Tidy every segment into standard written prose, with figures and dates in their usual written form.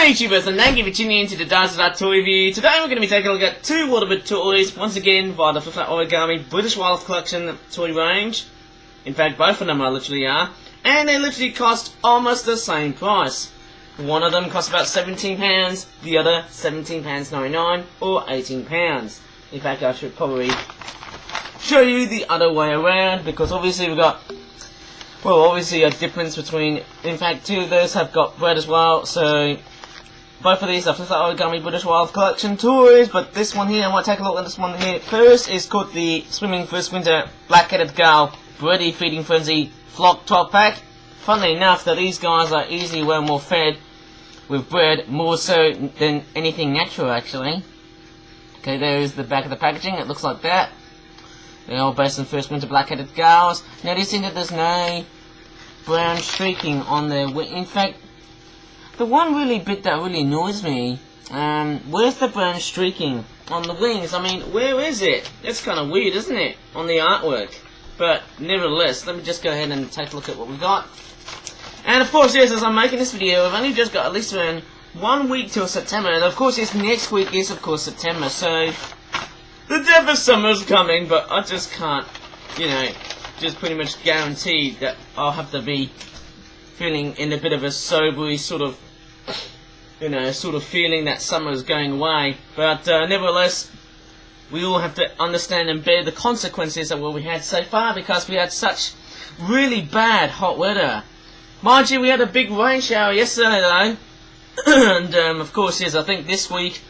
Hi YouTubers, and thank you for tuning in to the Duette toy review. Today we're going to be taking a look at two WaterBird toys, once again via the Origami British Wildlife Collection toy range. In fact, both of them literally are. And they literally cost almost the same price. One of them costs about £17, the other £17.99 or £18. In fact, I should probably show you the other way around, because obviously we've got, well, obviously a difference between, in fact, two of those have got bread as well, so both of these are the Origami British Wildlife Collection toys, but this one here, I might take a look at this one here first, is called the Swimming First Winter Blackheaded Gull Bready Feeding Frenzy Flock 12 pack. Funnily enough, that these guys are easily well more fed with bread, more so than anything natural actually. Okay, there's the back of the packaging, it looks like that. They're all based on First Winter Blackheaded Gulls. Noticing that there's no brown streaking on their wing. In fact, the one really bit that really annoys me, where's the brown streaking on the wings? I mean, where is it? It's kind of weird, isn't it, on the artwork? But nevertheless, let me just go ahead and take a look at what we got. And of course, yes, as I'm making this video, I've only just got at least around 1 week till September, and of course, yes, next week is of course September, so the depth of summer's coming, but I just can't, you know, just pretty much guarantee that I'll have to be feeling in a bit of a sobery sort of, you know, sort of feeling that summer's going away. But nevertheless, we all have to understand and bear the consequences of what we had so far, because we had such really bad hot weather. Mind you, we had a big rain shower yesterday though, and of course, yes, I think this week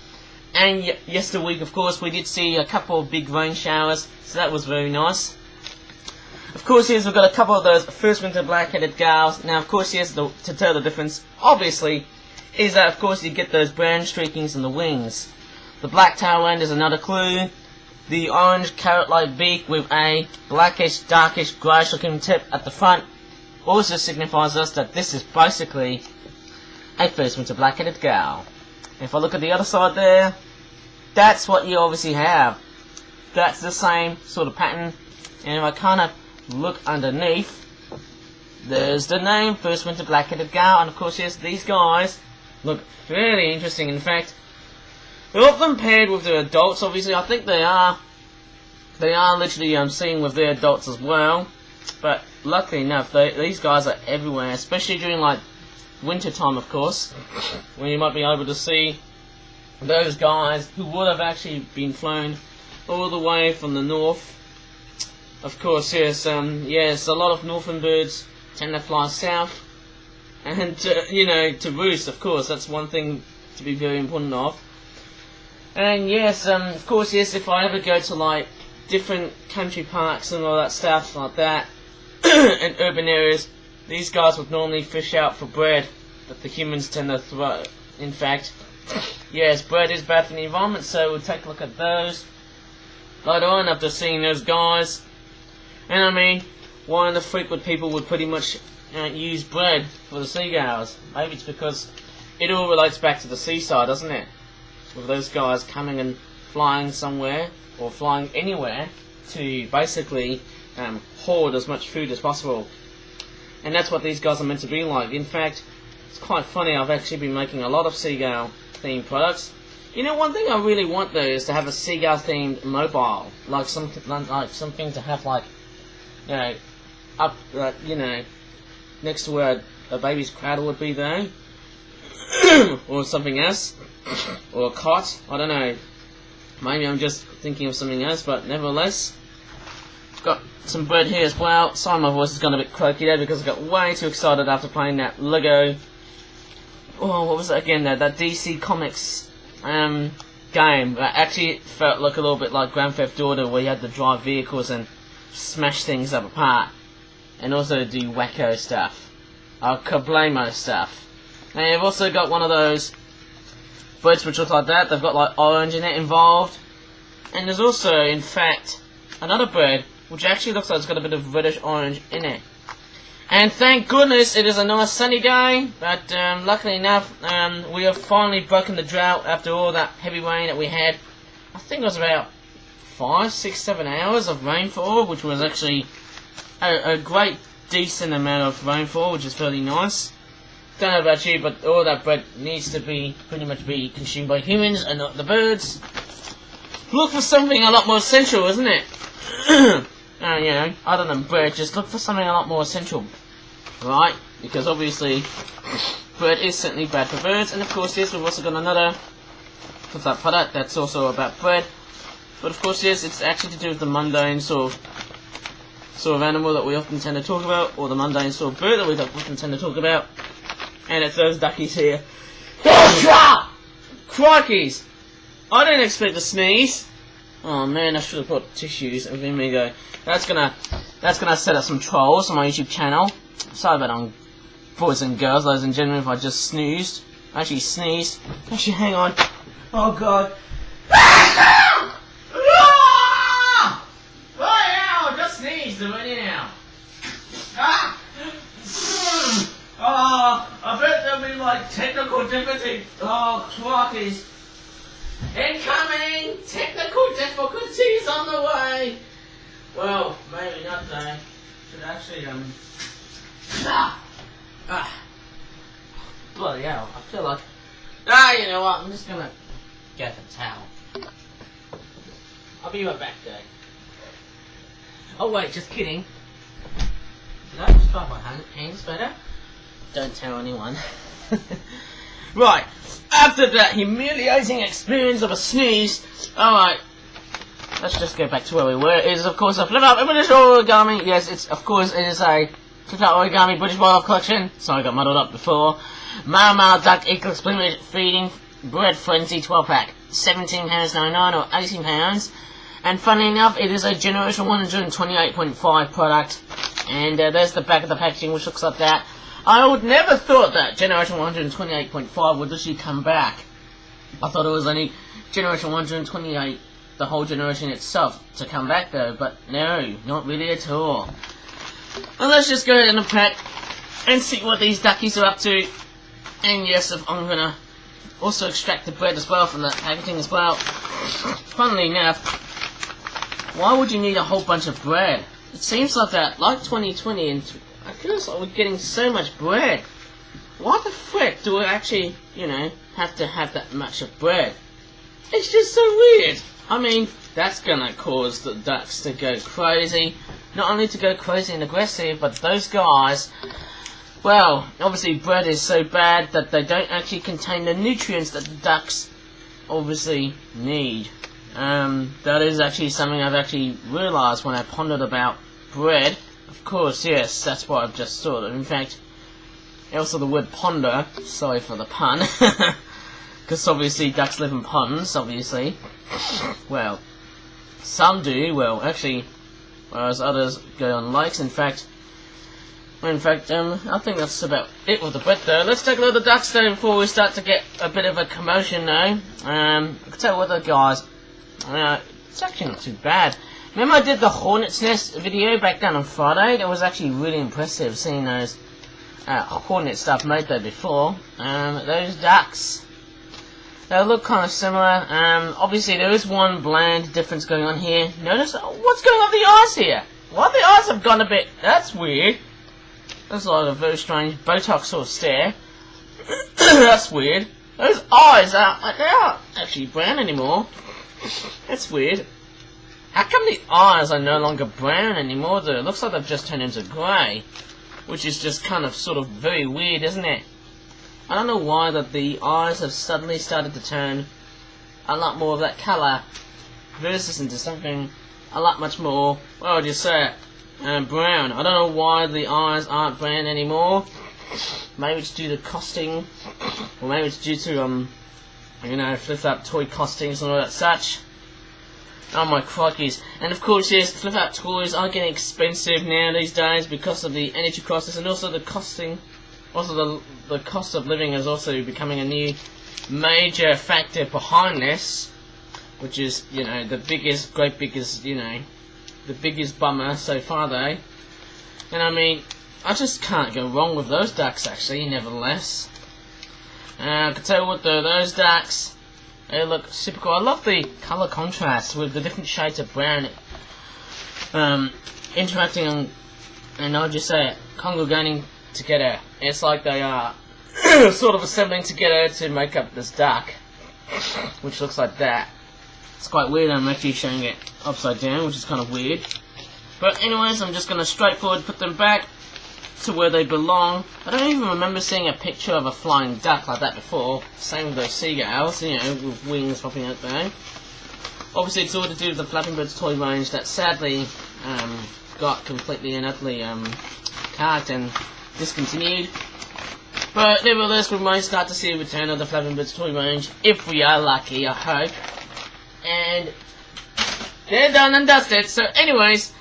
and yesterday week, of course, we did see a couple of big rain showers, so that was very nice. Of course, yes, we've got a couple of those First Winter Blackheaded Gulls. Now, of course, yes, to tell the difference, obviously, is that, of course, you get those brown streakings in the wings. The black tail end is another clue. The orange carrot-like beak with a blackish, darkish, greyish-looking tip at the front also signifies us that this is basically a First Winter Blackheaded Gull. If I look at the other side there, that's what you obviously have. That's the same sort of pattern. And if I kind of look underneath, there's the name, First Winter Blackheaded Gull. And of course, yes, these guys look fairly interesting. In fact, they're often paired with their adults, obviously. I think they are literally seen with their adults as well. But luckily enough, these guys are everywhere, especially during like winter time, of course, when you might be able to see those guys who would have actually been flown all the way from the north. Of course, yes, yes, a lot of northern birds tend to fly south, and you know, to roost. Of course, that's one thing to be very important of. And yes, of course, yes, if I ever go to like different country parks and all that stuff like that, in urban areas, these guys would normally fish out for bread that the humans tend to throw. In fact, yes, bread is bad for the environment, so we'll take a look at those later on after seeing those guys. And I mean, why in the freak would people would pretty much use bread for the seagulls? Maybe it's because it all relates back to the seaside, doesn't it? With those guys coming and flying somewhere, or flying anywhere, to basically hoard as much food as possible. And that's what these guys are meant to be like. In fact, it's quite funny, I've actually been making a lot of seagull themed products. You know, one thing I really want though is to have a seagull themed mobile, like something to have, like, you know, up, you know, next to where a baby's cradle would be there, or something else, or a cot. I don't know. Maybe I'm just thinking of something else, but nevertheless, I've got some bread here as well. Sorry, my voice has gone a bit croaky there because I got way too excited after playing that Lego. Oh, what was that again? That DC Comics game. That actually felt like a little bit like Grand Theft Auto, where you had to drive vehicles and smash things up apart, and also do wacko stuff, kablamo stuff. And you've also got one of those breads which look like that. They've got like orange in it involved, and there's also, in fact, another bread which actually looks like it's got a bit of reddish orange in it. And thank goodness it is a nice sunny day, but luckily enough, we have finally broken the drought after all that heavy rain that we had. I think it was about 5, 6, 7 hours of rainfall, which was actually a great decent amount of rainfall, which is fairly nice. don't know about you, but all that bread needs to be pretty much be consumed by humans and not the birds. Look for something a lot more essential, isn't it? You know, other than bread, just look for something a lot more essential, right? Because obviously, bread is certainly bad for birds, and of course, yes, we've also got another product that's also about bread. But of course, yes, it's actually to do with the mundane sort of animal that we often tend to talk about, or the mundane sort of bird that we often tend to talk about. And it's those duckies here. Crikeys! I didn't expect to sneeze. Oh man, I should have put tissues and then we go. That's gonna set up some trolls on my YouTube channel. Sorry about on boys and girls, ladies and gentlemen, if I just snoozed. Actually sneezed. Actually, hang on. Oh god. I just sneezed already now. Oh, I bet there'll be like technical difficulties. Oh, crikeys. Incoming! Technical difficulties on the way! Well, maybe not though. Should actually, bloody hell, I feel like... you know what, I'm just gonna get the towel. I'll be right back though. Oh wait, just kidding. Did I just wipe my hands better? Don't tell anyone. Right, after that humiliating experience of a sneeze, alright, let's just go back to where we were. It is of course a flip out British origami. Yes, it is a flip out origami British Wildlife Collection. Sorry, I got muddled up before. Male duck equal experiment feeding bread frenzy 12 pack. £17.99 or £18. And funny enough, it is a generation 128.5 product. And there's the back of the packaging, which looks like that. I would never thought that Generation 128.5 would actually come back. I thought it was only Generation 128, the whole generation itself, to come back though, but no, not really at all. Well, let's just go ahead and unpack and see what these duckies are up to. And yes, I'm gonna also extract the bread as well from the packaging as well. Funnily enough, why would you need a whole bunch of bread? It seems like that, like 2020 and I feel like we're getting so much bread. Why the frick do we actually, you know, have to have that much of bread? It's just so weird. I mean, that's gonna cause the ducks to go crazy. Not only to go crazy and aggressive, but those guys, well, obviously bread is so bad that they don't actually contain the nutrients that the ducks obviously need. That is actually something I've actually realised when I pondered about bread. Of course, yes, that's what I've just thought of. In fact, also the word ponder, sorry for the pun, because obviously ducks live in ponds, obviously. Well, some do, well, actually, whereas others go on lakes. In fact, I think that's about it with the bread though. Let's take a look at the ducks though before we start to get a bit of a commotion though. I can tell what the guys, it's actually not too bad. Remember I did the hornet's nest video back down on Friday? That was actually really impressive seeing those hornet stuff made there before. Those ducks, they look kind of similar. Obviously there is one bland difference going on here. Notice what's going on with the eyes here? Why the eyes have gone a bit, that's weird. That's like a very strange Botox sort of stare. That's weird. Those eyes are, they aren't actually brown anymore. That's weird. How come the eyes are no longer brown anymore though? It looks like they've just turned into grey. Which is just kind of sort of very weird, isn't it? I don't know why that the eyes have suddenly started to turn a lot more of that colour versus into something a lot much more, what would you say, brown. I don't know why the eyes aren't brown anymore. Maybe it's due to costing, or maybe it's due to, you know, flip-out toy costings and all that such. Oh my crikeys. And of course, yes, flip-out toys are getting expensive now these days because of the energy crisis and also the costing. Also the cost of living is also becoming a new major factor behind this. Which is, you know, the biggest bummer so far though. And I mean, I just can't go wrong with those ducks actually, nevertheless. I can tell you what though, those ducks, they look super cool. I love the colour contrast with the different shades of brown interacting and I'll just say it, congregating together. It's like they are sort of assembling together to make up this duck, which looks like that. It's quite weird. I'm actually showing it upside down, which is kind of weird. But anyways, I'm just going to straightforward put them back to where they belong. I don't even remember seeing a picture of a flying duck like that before. Same with those seagulls, you know, with wings popping out there. Obviously, it's all to do with the Flapping Birds toy range that sadly got completely and utterly carved and discontinued. But nevertheless, we might start to see a return of the Flapping Birds toy range if we are lucky, I hope. And they're done and dusted. So, anyways,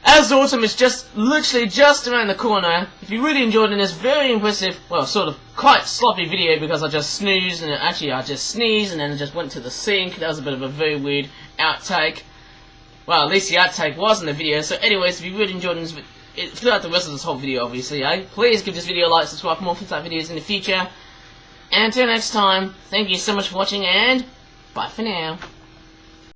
as autumn is literally just around the corner, if you really enjoyed this very impressive, well, sort of quite sloppy video because I just snoozed and I just sneezed and then I just went to the sink. That was a bit of a very weird outtake. Well, at least the outtake was in the video. So, anyways, if you really enjoyed this video, throughout the rest of this whole video, obviously, please give this video a like, subscribe for more Flip videos in the future. And until next time, thank you so much for watching and bye for now.